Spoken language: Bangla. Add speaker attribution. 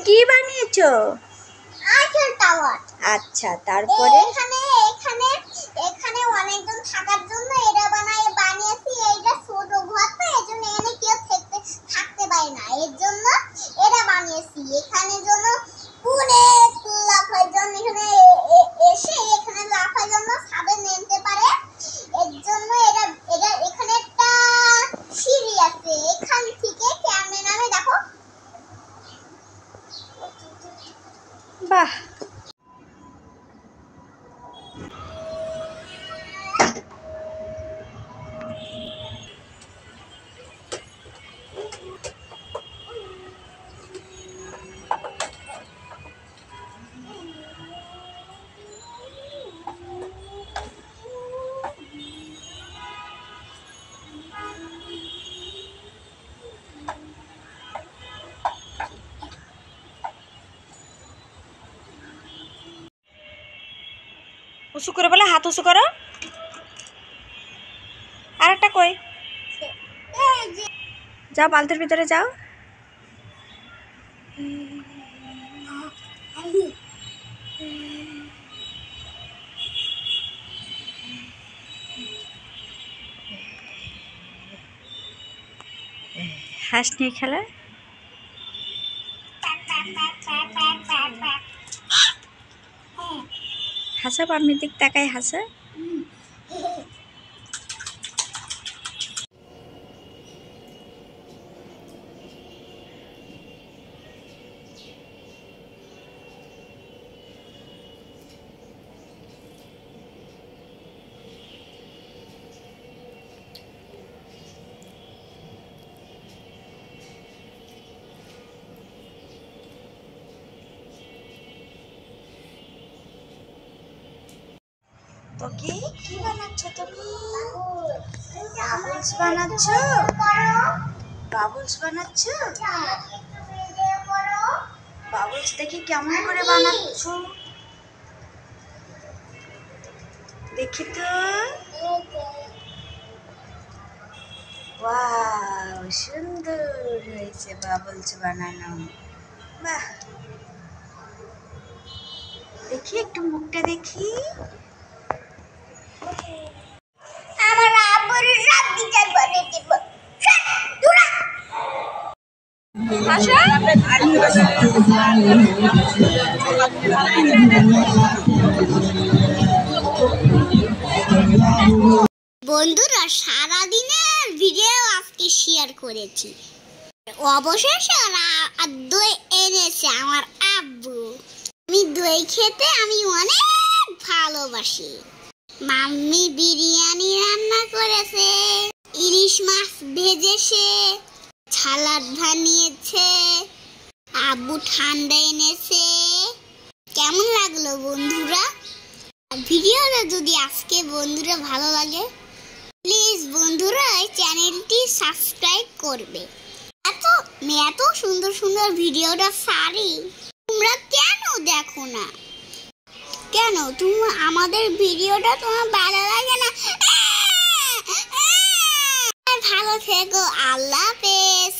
Speaker 1: কি বানিয়েছো?
Speaker 2: Eiffel tower.
Speaker 1: আচ্ছা, তারপরে
Speaker 2: এখানে এখানে এখানে অনেকজন থাকার জন্য এটা বানিয়েছি। এইটা ছোট ঘর তো, এজন্য এখানে কেউ থাকতে পারে না, এর জন্য এটা বানিয়েছি। এখানে জন্য অনেক লাফার জন্য এখানে এসে এখানে লাফার জন্য ছাদে নামতে পারে, এর জন্য এটা এটা এখানে একটা সিঁড়ি আছে, এখান থেকে কেমনে নামে দেখো।
Speaker 1: বাহ, উঁচু করে বলে, হাত উঁচু করো। আর একটা কই, যাও বালতির ভিতরে যাও। হাঁস নিয়ে খেলা। হাসা, পামির দিক তাকায় হাসা। তো কি বানাচ্ছ তুমি? বাবলস বানাচ্ছ? বাবলস বানাচ্ছ? বাবলস দেখি কেমন করে বানাচ্ছ, দেখি তো। ওয়াও, সুন্দর হয়েছে বাবলস বানানো। বাহ, দেখি একটু মুখটা দেখি।
Speaker 2: আমার আব্বুর সব বিচার করে দিব। বন্ধুরা, সারাদিনের ভিডিও আজকে শেয়ার করেছি, অবশেষে দই এনেছে আমার আব্বু। আমি দই খেতে আমি অনেক ভালোবাসি। মাম্মি বিরিয়ানি রান্না করেছে, ইলিশ মাছ ভেজেছে, সালাদ বানিয়েছে, আব্বু ঠান্ডা এনেছে। কেমন লাগলো বন্ধুরা? ভিডিওটা যদি আজকে বন্ধুরা ভালো লাগে, প্লিজ বন্ধুরা এই চ্যানেলটি সাবস্ক্রাইব করবে। এত সুন্দর সুন্দর ভিডিওটা সারি, তোমরা কেন দেখো না? কেন তুমি আমাদের ভিডিওটা তোমার ভালো লাগে না? ভালো থেকো, আল্লাহ হাফেজ।